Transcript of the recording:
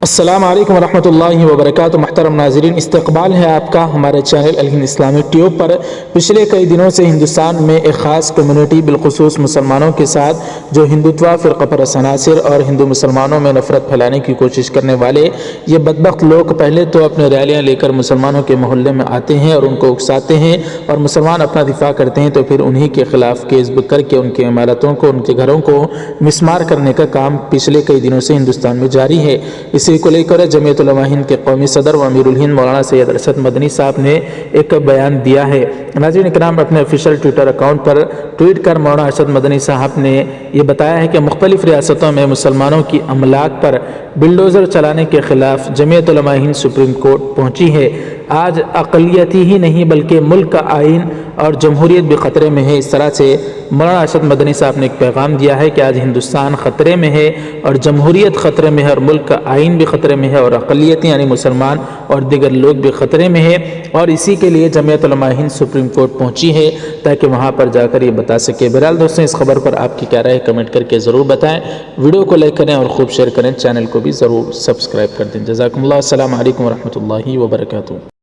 السلام علیکم ورحمۃ اللہ وبرکاتہ۔ محترم ناظرین، استقبال ہے آپ کا ہمارے چینل الہند اسلامی ٹیوب پر۔ پچھلے کئی دنوں سے ہندوستان میں ایک خاص کمیونٹی بالخصوص مسلمانوں کے ساتھ جو ہندوتوا فرقہ پرست عناصر اور ہندو مسلمانوں میں نفرت پھیلانے کی کوشش کرنے والے یہ بدبخت لوگ پہلے تو اپنے ریلیاں لے کر مسلمانوں کے محلے میں آتے ہیں اور ان کو اکساتے ہیں، اور مسلمان اپنا دفاع کرتے ہیں تو پھر انہی کے خلاف کیس کر کے ان کی عمارتوں کو، ان کے گھروں کو مسمار کرنے کا کام پچھلے کئی دنوں سے ہندوستان میں جاری ہے۔ اسی کو لے کر جمعیت علماء ہند کے قومی صدر و امیر الہند مولانا سید ارشد مدنی صاحب نے ایک بیان دیا ہے۔ ناظرین اکرام، اپنے آفیشیل ٹویٹر اکاؤنٹ پر ٹویٹ کر مولانا ارشد مدنی صاحب نے یہ بتایا ہے کہ مختلف ریاستوں میں مسلمانوں کی املاک پر بلڈوزر چلانے کے خلاف جمعیت علماء ہند سپریم کورٹ پہنچی ہے۔ آج اقلیتی ہی نہیں بلکہ ملک کا آئین اور جمہوریت بھی خطرے میں ہے۔ اس طرح سے مولانا ارشد مدنی صاحب نے ایک پیغام دیا ہے کہ آج ہندوستان خطرے میں ہے اور جمہوریت خطرے میں ہے اور ملک کا آئین بھی خطرے میں ہے اور اقلیتیں یعنی مسلمان اور دیگر لوگ بھی خطرے میں ہے، اور اسی کے لیے جمعیت علماء ہند سپریم کورٹ پہنچی ہے تاکہ وہاں پر جا کر یہ بتا سکے۔ بہرحال دوستوں، اس خبر پر آپ کی کیا رائے ہے کمنٹ کر کے ضرور بتائیں، ویڈیو کو لائک کریں اور خوب شیئر کریں، چینل کو بھی ضرور سبسکرائب کر دیں۔ جزاکم اللہ، السلام علیکم ورحمۃ اللہ وبرکاتہ۔